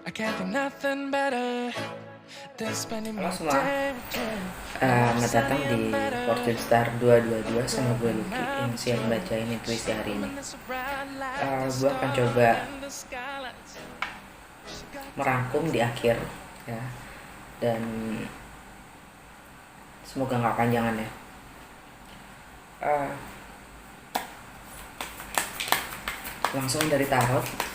Halo semua, selamat datang di Fortune Star 222 sama gue Lucky yang siap bacain intuisi hari ini. Gue akan coba merangkum di akhir ya, dan semoga nggak panjangan ya. Langsung dari tarot.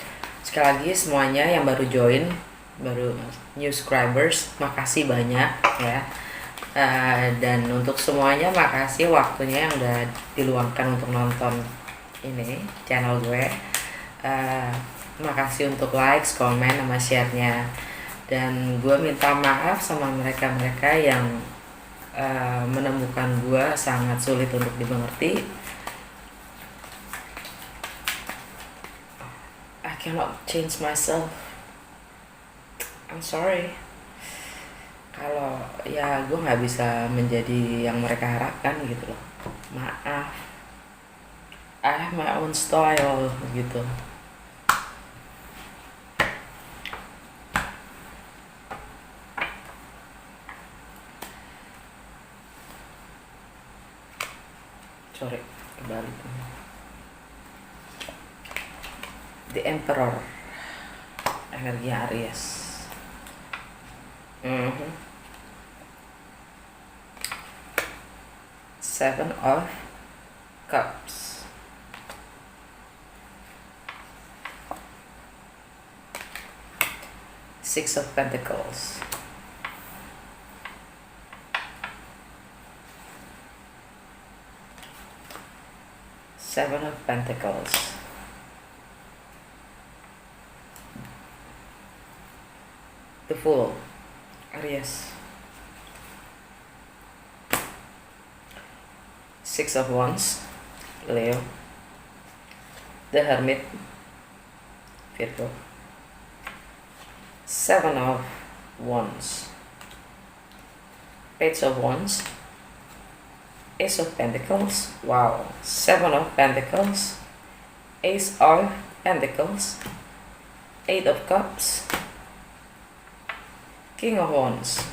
Sekali lagi semuanya yang baru join, baru new subscribers, makasih banyak ya. Dan untuk semuanya makasih waktunya yang udah diluangkan untuk nonton ini channel gue. Makasih untuk likes, komen, sama share-nya. Dan gue minta maaf sama mereka-mereka yang menemukan gue sangat sulit untuk dimengerti. I cannot change myself. I'm sorry. Kalau ya gue nggak bisa menjadi yang mereka harapkan gitu loh. Maaf. I have my own style gitu. Sorry, kembali. The Emperor, energi Aries. Seven of Cups, Six of Pentacles, Seven of Pentacles, the Fool, Aries, Six of Wands, Leo, the Hermit, Virgo, Seven of Wands, Page of Wands, Ace of Pentacles, wow, Seven of Pentacles, Ace of Pentacles, Eight of Cups, King of Wands.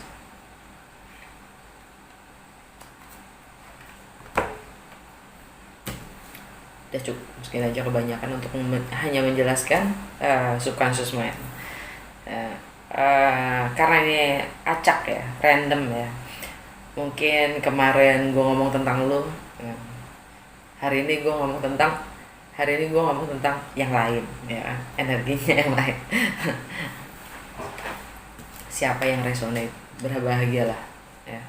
Udah cukup, mungkin aja kebanyakan untuk hanya menjelaskan subconscious mind. Karena ini acak ya, random ya. Mungkin kemarin gue ngomong tentang lu, hari ini gue ngomong tentang yang lain ya, energinya yang lain. Siapa yang resonate berbahagialah ya.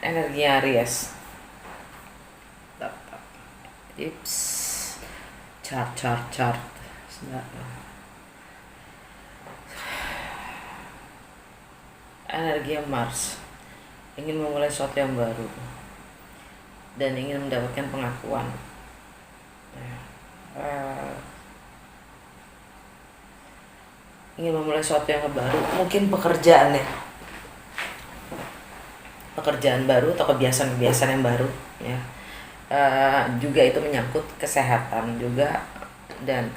Energi Aries, tips chart. Energi Mars, ingin memulai sesuatu yang baru dan ingin mendapatkan pengakuan. Ingin memulai sesuatu yang baru, mungkin pekerjaan baru atau kebiasaan yang baru ya. Juga itu menyangkut kesehatan juga, dan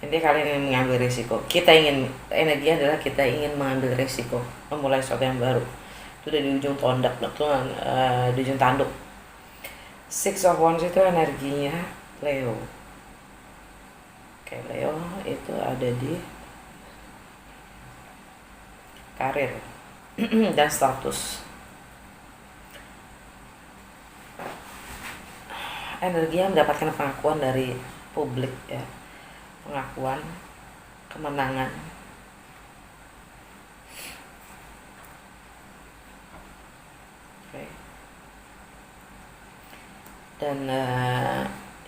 ini kalian ingin mengambil risiko. Energi adalah kita ingin mengambil risiko, memulai sesuatu yang baru. Itu udah di ujung tombak, di ujung tanduk. Six of Wands itu energinya Leo. Oke, Leo itu ada di karir dan status. Energinya mendapatkan pengakuan dari publik ya. Pengakuan, kemenangan. Okay. Dan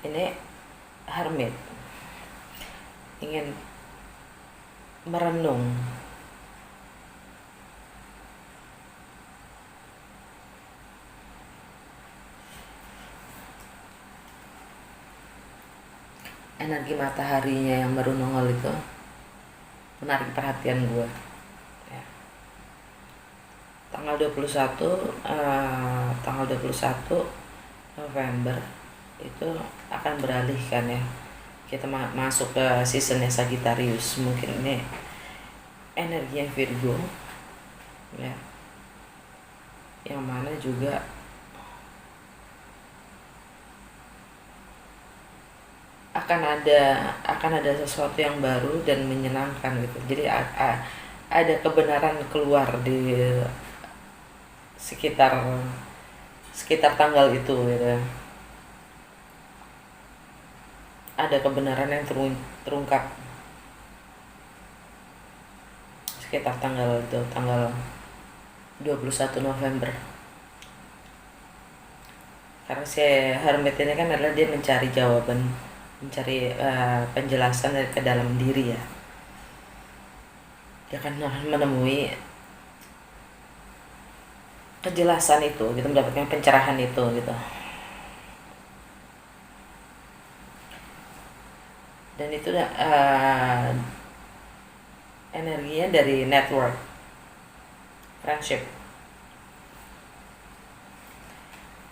ini Hermit, ingin merenung, energi mataharinya yang baru nongol itu menarik perhatian gue ya. Tanggal 21 November itu akan beralih kan ya, kita masuk ke seasonnya Sagittarius. Mungkin ini energi yang Virgo ya, yang mana juga akan ada sesuatu yang baru dan menyenangkan gitu. Jadi ada kebenaran keluar di sekitar sekitar tanggal itu gitu. Ada kebenaran yang terungkap sekitar tanggal itu, tanggal 21 November. Karena si Hermit ini kan adalah dia mencari jawaban, mencari penjelasan dari ke dalam diri ya. Dia akan menemui kejelasan itu gitu, mendapatkan pencerahan itu gitu. Dan itu energinya dari network, friendship.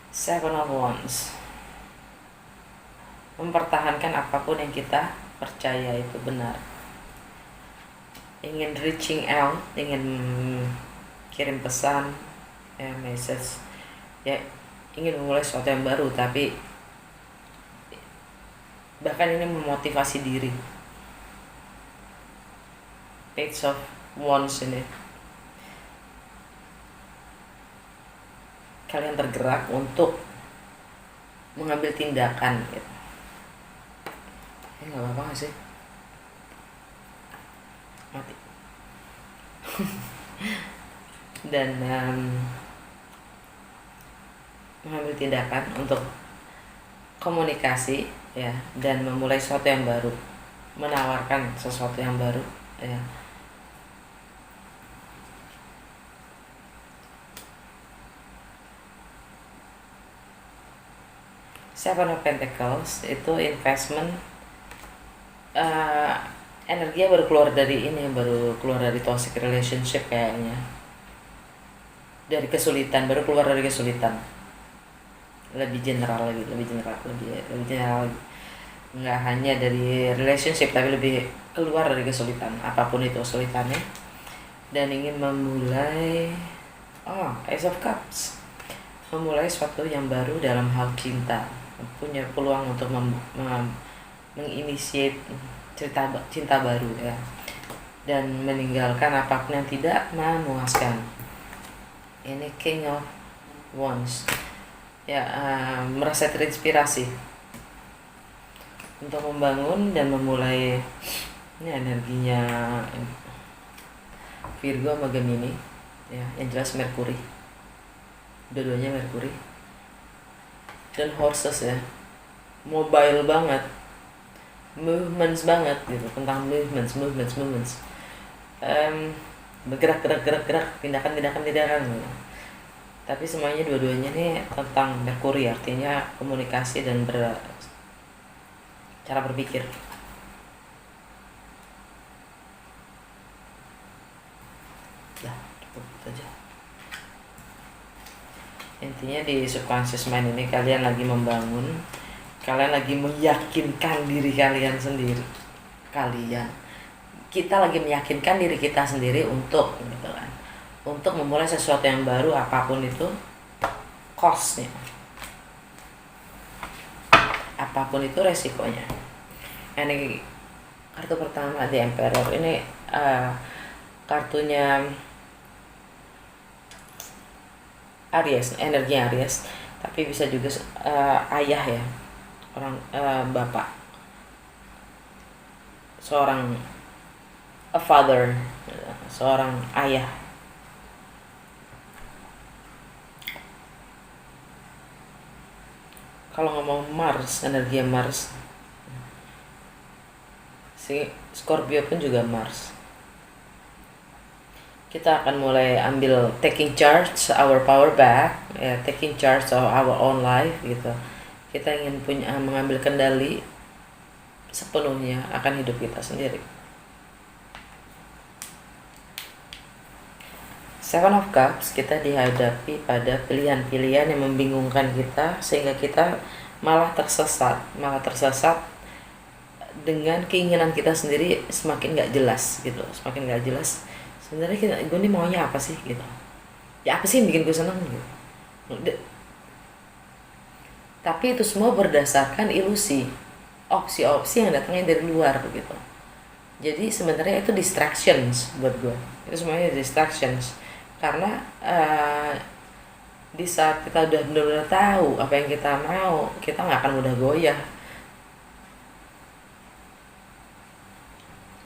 Seven of Wands, mempertahankan apapun yang kita percaya itu benar. Ingin reaching out, ingin kirim pesan ya, message ya, ingin memulai sesuatu yang baru, tapi bahkan ini memotivasi diri. Page of Wands ini, kalian tergerak untuk mengambil tindakan gitu. Nggak apa-apa gak sih? Mati. Dan mengambil tindakan untuk komunikasi ya, dan memulai sesuatu yang baru, menawarkan sesuatu yang baru ya. Seven of Pentacles itu investment, energinya baru keluar dari ini, baru keluar dari toxic relationship kayaknya, dari kesulitan, baru keluar dari kesulitan. Lebih general lagi, lebih general lagi, nggak hanya dari relationship tapi lebih keluar dari kesulitan, apapun itu kesulitannya, dan ingin memulai Ace of Cups, memulai sesuatu yang baru dalam hal cinta, punya peluang untuk menginisiate cinta baru ya, dan meninggalkan apapun yang tidak memuaskan. Ini King of Wands ya, merasa terinspirasi untuk membangun dan memulai. Ini energinya Virgo sama Gemini ya, yang jelas Mercury, dua-duanya Mercury. Dan horses ya, mobile banget, movements banget gitu, tentang movements, bergerak, tindakan gitu. Tapi semuanya dua-duanya nih tentang Mercury, artinya komunikasi dan cara berpikir. Dah, cukup aja. Intinya di subconscious mind ini kalian lagi membangun, kalian lagi meyakinkan diri kalian sendiri, kita lagi meyakinkan diri kita sendiri untuk gitu kan, untuk memulai sesuatu yang baru, apapun itu costnya, apapun itu resikonya. Ini kartu pertama, The Emperor. Ini kartunya Aries, energi Aries, tapi bisa juga ayah ya, orang bapak, seorang father, seorang ayah. Kalau ngomong Mars, energi Mars, si Scorpio pun juga Mars. Kita akan mulai ambil taking charge our power back ya, taking charge of our own life gitu. Kita ingin mengambil kendali sepenuhnya akan hidup kita sendiri. Seven of Cups, kita dihadapi pada pilihan-pilihan yang membingungkan kita, sehingga kita malah tersesat dengan keinginan kita sendiri semakin nggak jelas gitu, semakin nggak jelas sebenarnya gue nih maunya apa sih gitu, ya apa sih yang bikin gue senang gitu. Tapi itu semua berdasarkan ilusi, opsi-opsi yang datangnya dari luar gitu. Jadi sebenarnya itu distractions buat gue, itu semuanya distractions karena di saat kita udah benar-benar tahu apa yang kita mau, kita nggak akan mudah goyah.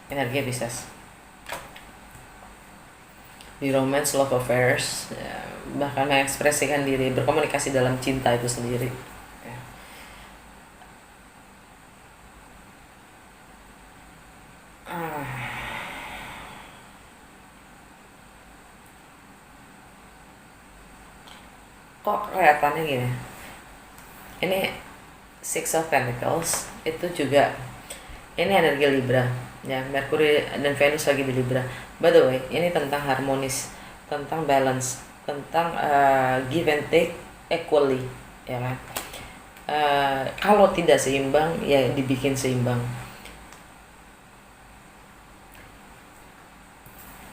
Energi Pisces di romance, love affairs, ya, bahkan mengekspresikan diri, berkomunikasi dalam cinta itu sendiri. Ya. Kok kelihatannya gini? Ini Six of Pentacles itu juga ini energi Libra ya, Mercury dan Venus lagi di Libra. By the way, ini tentang harmonis, tentang balance, tentang give and take equally, ya kan? Kalau tidak seimbang ya dibikin seimbang.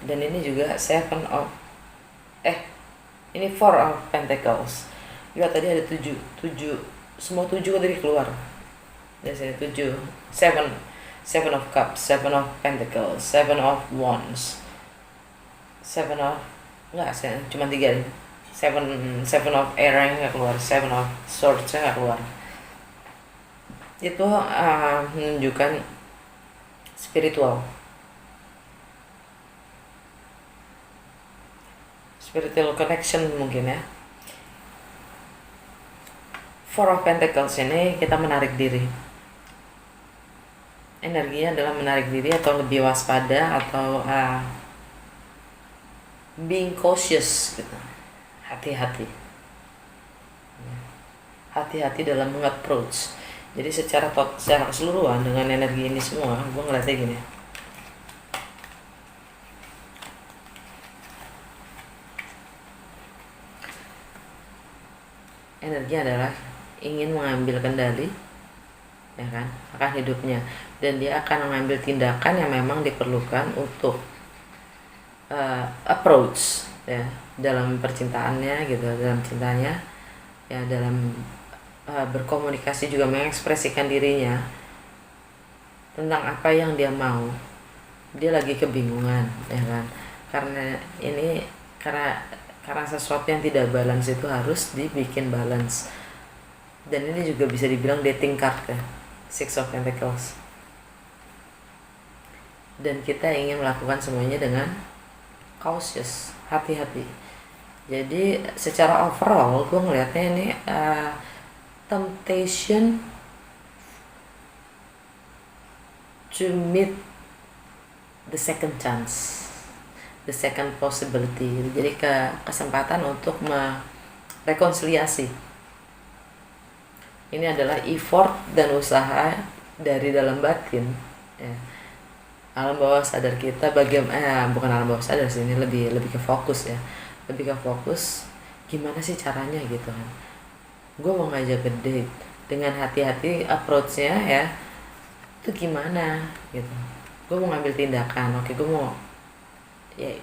Dan ini juga ini Four of Pentacles. Lihat tadi ada 7 semua 7 tadi keluar. Dari sini 7, 7 of Cups, 7 of Pentacles, 7 of Wands, 7 of cuma 3 nih. 7 of Air yang nggak keluar, 7 of Swords yang nggak keluar. Itu menunjukkan spiritual connection mungkin ya. Four of Pentacles ini kita menarik diri. Energinya adalah menarik diri atau lebih waspada atau being cautious gitu. Hati-hati dalam meng-approach. Jadi secara keseluruhan dengan energi ini semua, gue ngeliatnya gini. Energi adalah ingin mengambil kendali, ya kan, akan hidupnya, dan dia akan mengambil tindakan yang memang diperlukan untuk approach ya dalam percintaannya gitu, dalam cintanya ya, dalam berkomunikasi juga mengekspresikan dirinya tentang apa yang dia mau. Dia lagi kebingungan, ya kan, karena sesuatu yang tidak balance itu harus dibikin balance. Dan ini juga bisa dibilang dating card ya, Six of Pentacles. Dan kita ingin melakukan semuanya dengan cautious, hati-hati. Jadi secara overall gue ngelihatnya ini temptation to meet the second chance, the second possibility. Jadi kesempatan untuk merekonsiliasi. Ini adalah effort dan usaha dari dalam batin ya. Alam bawah sadar kita bukan alam bawah sadar sih, ini lebih ke fokus ya, lebih ke fokus gimana sih caranya gitu kan. Gue mau ngajak ke date dengan hati-hati approach-nya ya, itu gimana gitu. Gue mau ngambil tindakan, oke, gue mau ya,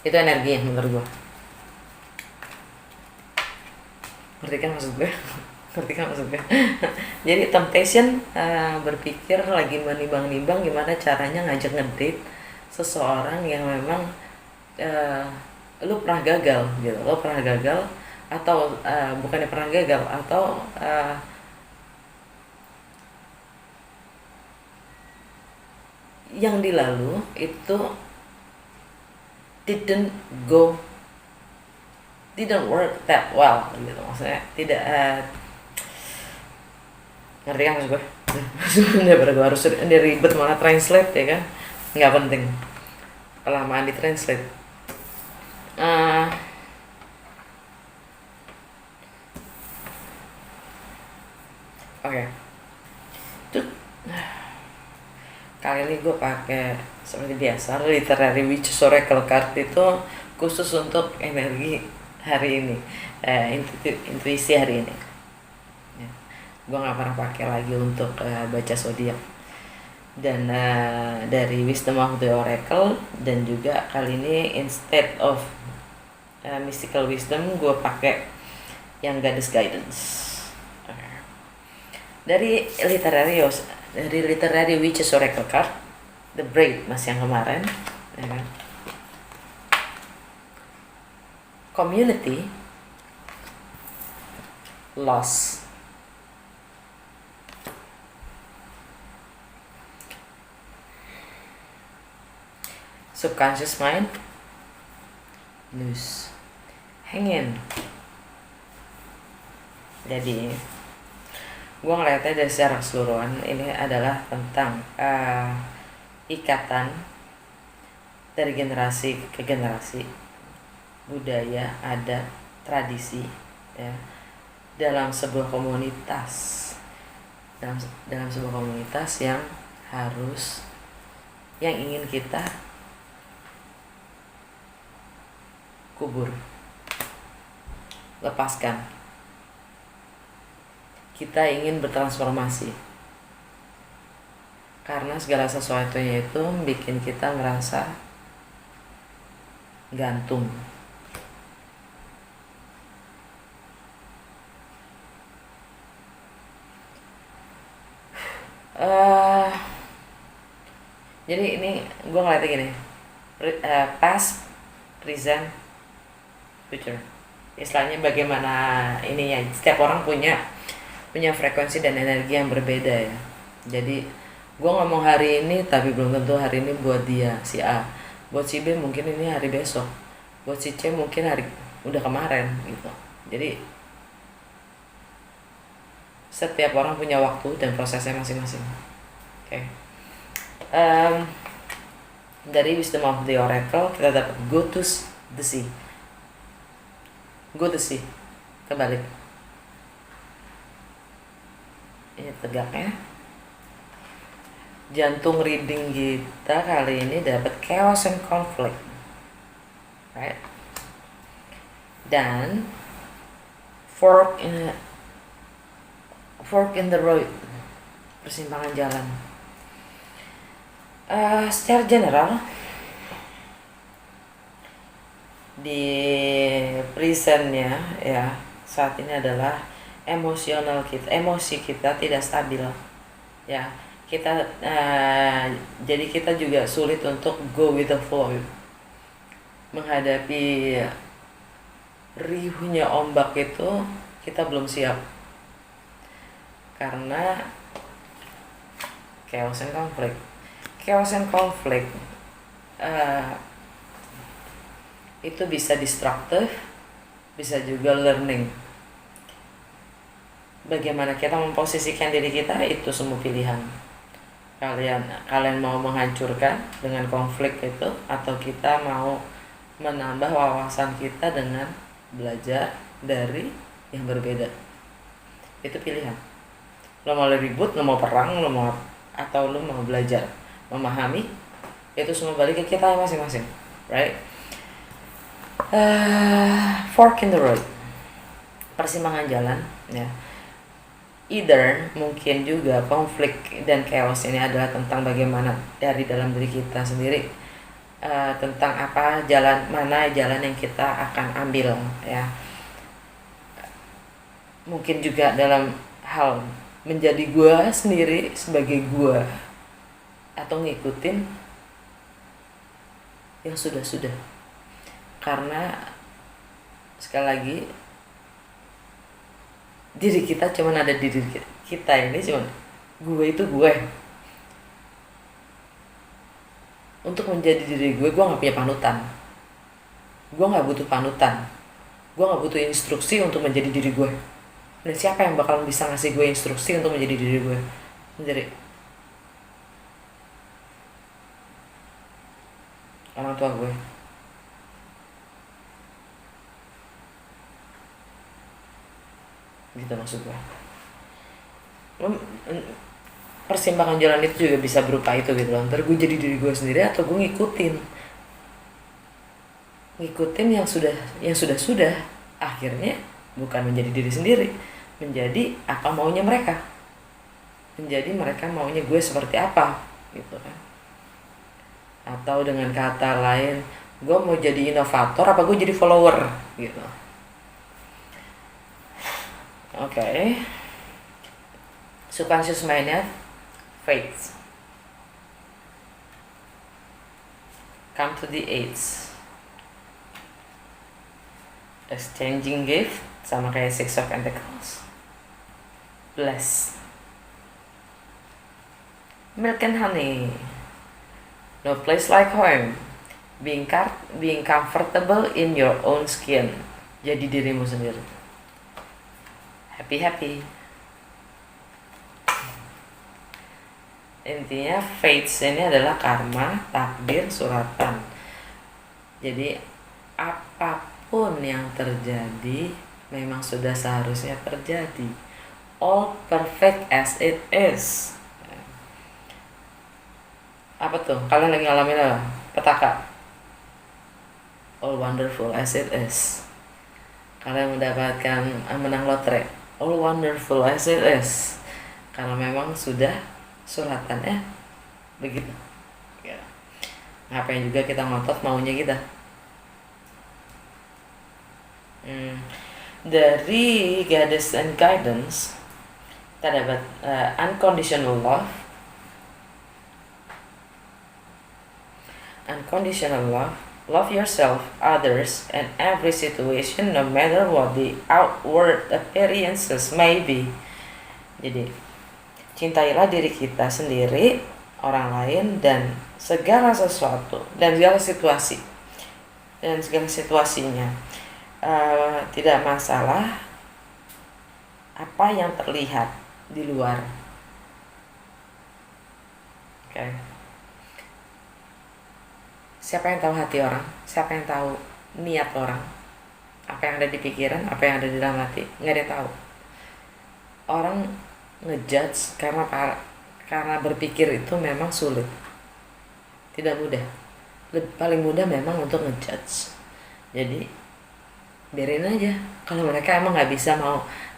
itu energi yang menurut gue. Ngerti kan maksud gue? Jadi temptation berpikir lagi menimbang-nimbang gimana caranya ngajak ngedate seseorang yang memang lu pernah gagal gitu, atau bukannya pernah gagal, atau yang di lalu itu didn't work that well gitu, maksudnya tidak ngerti kan maksud gue? Daripada gue harus ribet malah translate ya kan, nggak penting kelamaan di translate. Oke. Kali ini gue pakai seperti biasa literary witch oracle card itu khusus untuk energi hari ini. intuisi hari ini ya. Gue nggak pernah pakai lagi untuk baca zodiak, dan dari Wisdom of the Oracle, dan juga kali ini instead of mystical wisdom gue pakai yang Goddess Guidance. Dari literary witches oracle card, the braid mas yang kemarin ya kan? Community, loss, subconscious mind, loose, hanging. Jadi gue ngeliatnya dari secara keseluruhan ini adalah tentang ikatan dari generasi ke generasi, budaya, adat, tradisi ya, dalam sebuah komunitas, dalam sebuah komunitas yang ingin kita kubur, lepaskan. Kita ingin bertransformasi karena segala sesuatunya itu bikin kita merasa gantung. Jadi ini gue ngeliatnya gini, past, present, future. Istilahnya bagaimana ininya, setiap orang punya frekuensi dan energi yang berbeda ya. Jadi gue ngomong hari ini tapi belum tentu hari ini buat dia si A, buat si B mungkin ini hari besok, buat si C mungkin hari udah kemarin gitu. Jadi setiap orang punya waktu dan prosesnya masing-masing. Oke. Dari Wisdom of the Oracle kita dapat go to the sea. Go to sea, kebalik. Ini tegaknya. Jantung reading kita kali ini dapat chaos and conflict, right? Dan fork in the road, persimpangan jalan. Secara general di presentnya ya saat ini adalah emosi kita tidak stabil ya. Jadi kita juga sulit untuk go with the flow menghadapi riuhnya ombak itu. Kita belum siap karena chaos and conflict itu bisa destructive, bisa juga learning. Bagaimana kita memposisikan diri kita itu semua pilihan. Kalian mau menghancurkan dengan konflik itu, atau kita mau menambah wawasan kita dengan belajar dari yang berbeda. Itu pilihan. Lo mau ribut, lo mau perang, atau lo mau belajar, memahami, itu semua balik ke kita masing-masing, right? Fork in the road, persimpangan jalan ya. Either mungkin juga konflik dan chaos ini adalah tentang bagaimana dari dalam diri kita sendiri, tentang mana jalan yang kita akan ambil ya. Mungkin juga dalam hal menjadi gua sendiri sebagai gua, atau ngikutin yang sudah-sudah. Karena sekali lagi diri kita cuman ada di diri kita ini, cuman gue itu gue. Untuk menjadi diri gue gak punya panutan. Gue gak butuh panutan. Gue gak butuh instruksi untuk menjadi diri gue. Dan siapa yang bakal bisa ngasih gue instruksi untuk menjadi diri gue? Menjadi orang tua gue. Gitu maksud gue. Persimpangan jalan itu juga bisa berupa itu gitu loh. Ntar gue jadi diri gue sendiri, atau gue ngikutin yang sudah akhirnya bukan menjadi diri sendiri, menjadi apa maunya mereka, menjadi mereka maunya gue seperti apa gitu kan. Atau dengan kata lain, gue mau jadi inovator apa gue jadi follower gitu. Oke. Subconscious mind-nya faith. Come to the eights. Exchanging gift sama kayak Six of Pentacles. Bless. Milk and honey. No place like home. Being comfortable in your own skin. Jadi dirimu sendiri. Happy. Intinya fates ini adalah karma, takdir, suratan. Jadi apapun yang terjadi memang sudah seharusnya terjadi. All perfect as it is. Apa tuh? Kalian lagi ngalamin apa? Petaka. All wonderful as it is. Kalian mendapatkan menang lotre. All wonderful as it is. Karena memang sudah suratannya begitu ya. Ngapain juga kita ngotot maunya kita. Dari Goddess and Guidance kita dapat unconditional love. Unconditional love. Love yourself, others, and every situation, no matter what the outward appearances may be. Jadi cintailah diri kita sendiri, orang lain, dan segala sesuatu, dan segala situasi, dan segala situasinya. Tidak masalah apa yang terlihat di luar. Oke. Siapa yang tahu hati orang? Siapa yang tahu niat orang? Apa yang ada di pikiran? Apa yang ada di dalam hati? Nggak ada yang tahu. Orang ngejudge karena berpikir itu memang sulit, tidak mudah. Paling mudah memang untuk ngejudge. Jadi biarin aja. Kalau mereka emang nggak bisa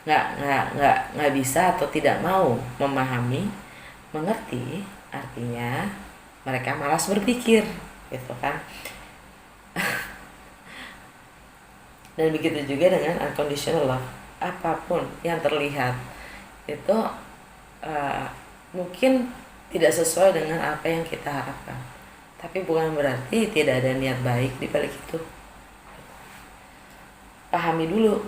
nggak bisa atau tidak mau memahami, mengerti, artinya mereka malas berpikir, gitu kan. Dan begitu juga dengan unconditional love. Apapun yang terlihat itu mungkin tidak sesuai dengan apa yang kita harapkan, tapi bukan berarti tidak ada niat baik di balik itu. Pahami dulu.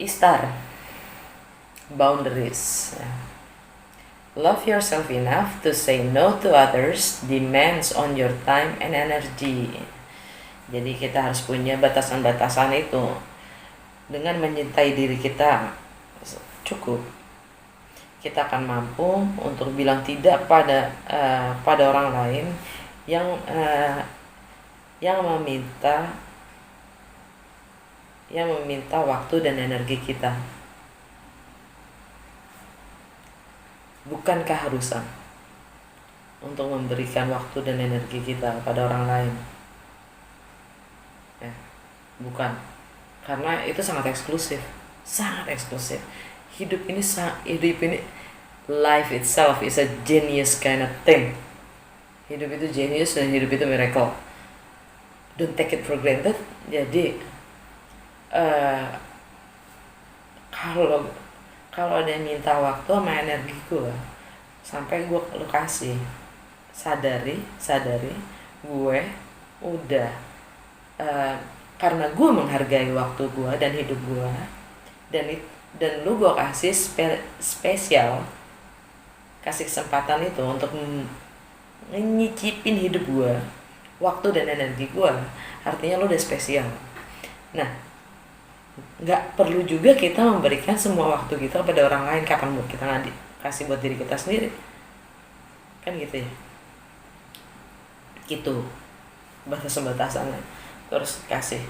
Istar, boundaries. Love yourself enough to say no to others demands on your time and energy. Jadi kita harus punya batasan-batasan itu. Dengan mencintai diri kita cukup, kita akan mampu untuk bilang tidak pada orang lain yang meminta waktu dan energi kita. Bukan keharusan untuk memberikan waktu dan energi kita pada orang lain. Ya, bukan. Karena itu sangat eksklusif. Hidup ini life itself is a genius kind of thing. Hidup itu genius dan hidup itu miracle. Don't take it for granted. Jadi kalau ada yang minta waktu sama energi gue, sampai gue kasih, sadari gue udah karena gue menghargai waktu gue dan hidup gue, dan lu gue kasih spesial, kasih kesempatan itu untuk nyicipin hidup gue, waktu dan energi gue, artinya lu udah spesial. Nah, nggak perlu juga kita memberikan semua waktu kita pada orang lain. Kapan buat kita nggak kasih buat diri kita sendiri, kan gitu ya. Gitu batasan-batasannya terus kasih.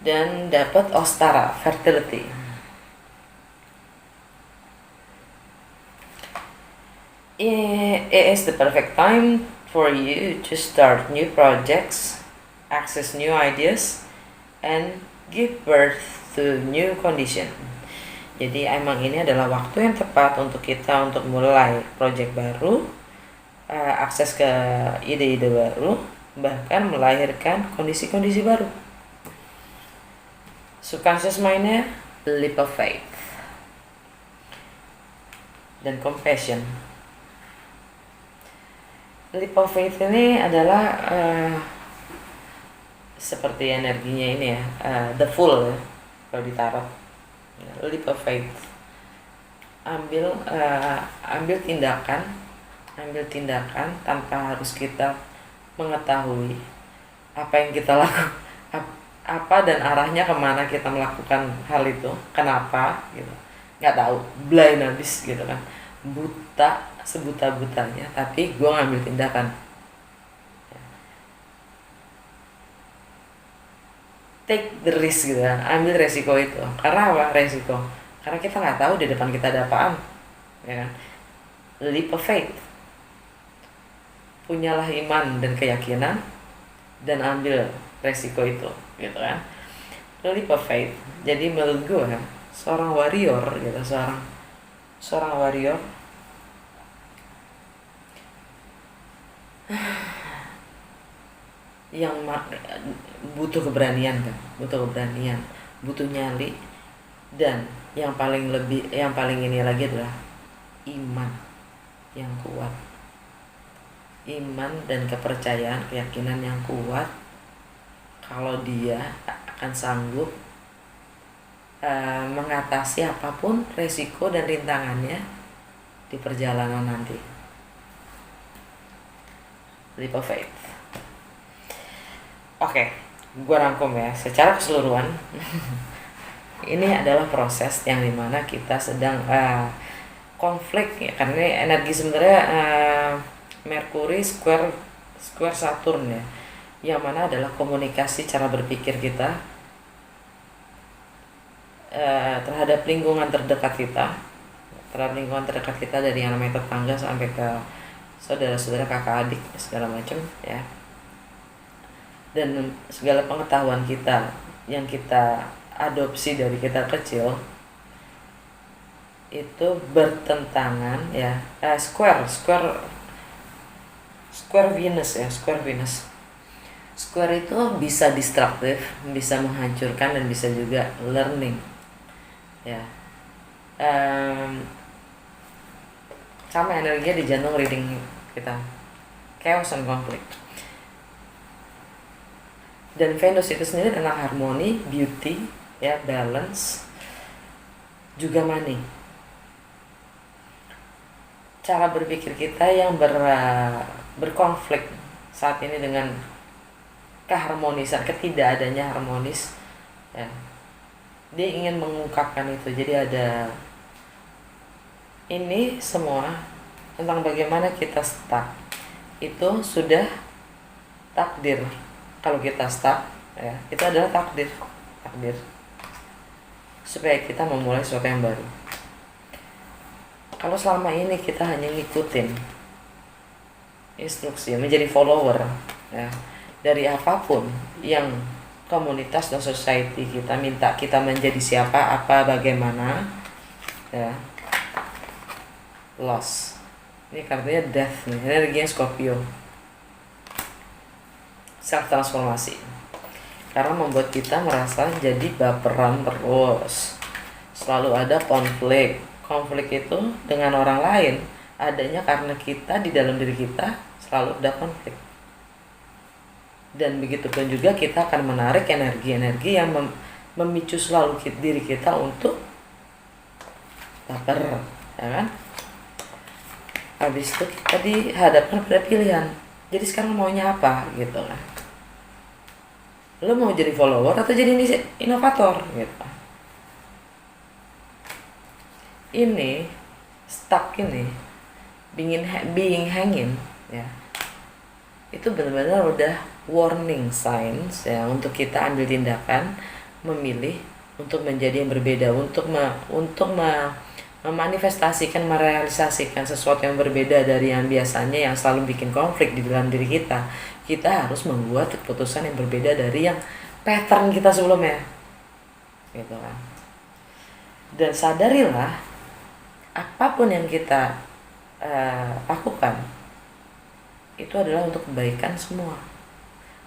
Dan dapat Ostara, fertility. It is the perfect time for you to start new projects, access new ideas, and give birth to new condition. Jadi emang ini adalah waktu yang tepat untuk kita untuk mulai project baru, akses ke ide-ide baru, bahkan melahirkan kondisi-kondisi baru. Subconscious mind-nya leap of faith dan compassion. Leap of faith ini adalah seperti energinya ini ya, the full ya, kalau ditaruh. Leap of faith, ambil tindakan tanpa harus kita mengetahui apa yang kita lakukan, apa dan arahnya kemana kita melakukan hal itu, kenapa gitu, nggak tahu, blind habis gitu kan, buta sebuta-butanya, tapi gue ngambil tindakan. Take the risk gitu ya, ambil resiko itu. Karena apa resiko? Karena kita nggak tahu di depan kita ada apaan, ya kan? Leap of faith, punyalah iman dan keyakinan dan ambil resiko itu, gitu kan? Leap of faith. Jadi menurut gue seorang warrior gitu, seorang warrior yang butuh keberanian kan, butuh nyali, dan yang paling ini lagi adalah iman yang kuat, iman dan kepercayaan, keyakinan yang kuat kalau dia akan sanggup mengatasi apapun resiko dan rintangannya di perjalanan nanti. Leap of faith. Oke, gue rangkum ya secara keseluruhan. Ini adalah proses yang dimana kita sedang konflik ya, karena energi sebenarnya Mercury square Saturn ya, yang mana adalah komunikasi cara berpikir kita terhadap lingkungan terdekat kita, dari yang namanya tetangga sampai ke saudara-saudara, kakak adik, segala macam ya. Dan segala pengetahuan kita yang kita adopsi dari kita kecil itu bertentangan ya, square Venus ya, square itu bisa destruktif, bisa menghancurkan, dan bisa juga learning ya. Sama energinya di jantung reading kita, chaos and conflict. Dan Venus itu sendiri adalah harmoni, beauty, ya, balance, juga money. Cara berpikir kita yang berkonflik saat ini dengan keharmonisan, ketidakadanya harmonis, ya. Dia ingin mengungkapkan itu. Jadi ada ini semua tentang bagaimana kita stuck. Itu sudah takdir. Kalau kita stuck ya, itu adalah takdir supaya kita memulai sesuatu yang baru. Kalau selama ini kita hanya ngikutin instruksi, menjadi follower ya, dari apapun yang komunitas dan society kita minta kita menjadi siapa, apa, bagaimana ya, loss. Ini kartunya death nih, energinya Scorpio, self transformasi, karena membuat kita merasa jadi baperan terus, selalu ada konflik itu dengan orang lain adanya karena kita di dalam diri kita selalu ada konflik. Dan begitu pun juga kita akan menarik energi-energi yang memicu selalu diri kita untuk baper, ya kan? Habis itu kita dihadapkan pada pilihan. Jadi sekarang maunya apa gitu kan? Lo mau jadi follower atau jadi inovator gitu. Ini stuck ini, being hanging ya, itu benar-benar udah warning signs ya, untuk kita ambil tindakan, memilih untuk menjadi yang berbeda, untuk memanifestasikan, merealisasikan sesuatu yang berbeda dari yang biasanya yang selalu bikin konflik di dalam diri kita, kita harus membuat keputusan yang berbeda dari yang pattern kita sebelumnya, gitu kan. Dan sadarilah apapun yang kita lakukan itu adalah untuk kebaikan semua.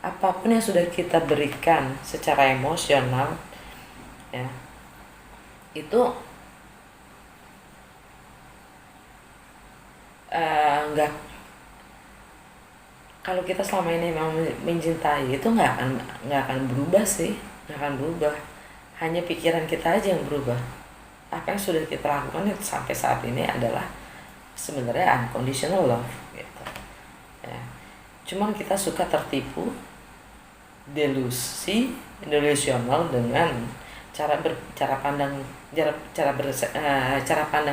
Apapun yang sudah kita berikan secara emosional, ya, itu nggak, kalau kita selama ini memang mencintai itu nggak akan berubah sih, nggak akan berubah. Hanya pikiran kita aja yang berubah. Apa yang sudah kita lakukan sampai saat ini adalah sebenarnya unconditional love, gitu ya. Cuman kita suka tertipu, delusional dengan cara pandang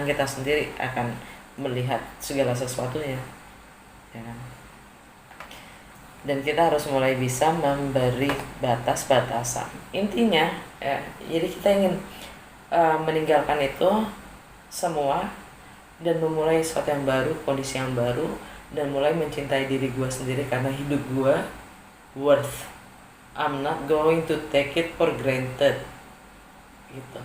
kita sendiri akan melihat segala sesuatunya, ya kan? Dan kita harus mulai bisa memberi batas-batasan. Intinya, ya, jadi kita ingin meninggalkan itu semua dan memulai sesuatu yang baru, kondisi yang baru, dan mulai mencintai diri gue sendiri karena hidup gue worth. I'm not going to take it for granted, gitu.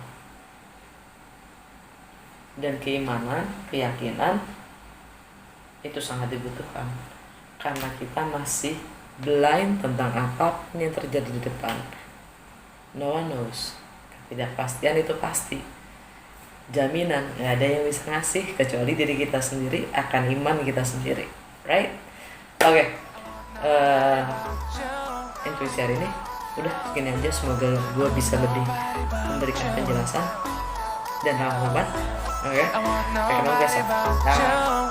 Dan keimanan, keyakinan itu sangat dibutuhkan karena kita masih blind tentang apapun yang terjadi di depan. No one knows. Ketidakpastian itu pasti. Jaminan nggak ada yang bisa ngasih kecuali diri kita sendiri akan iman kita sendiri, right? Oke. Intuisi hari ini udah segini aja. Semoga gue bisa lebih memberikan penjelasan dan rangkuman. Oke, sampai ketemu besok. Ciao.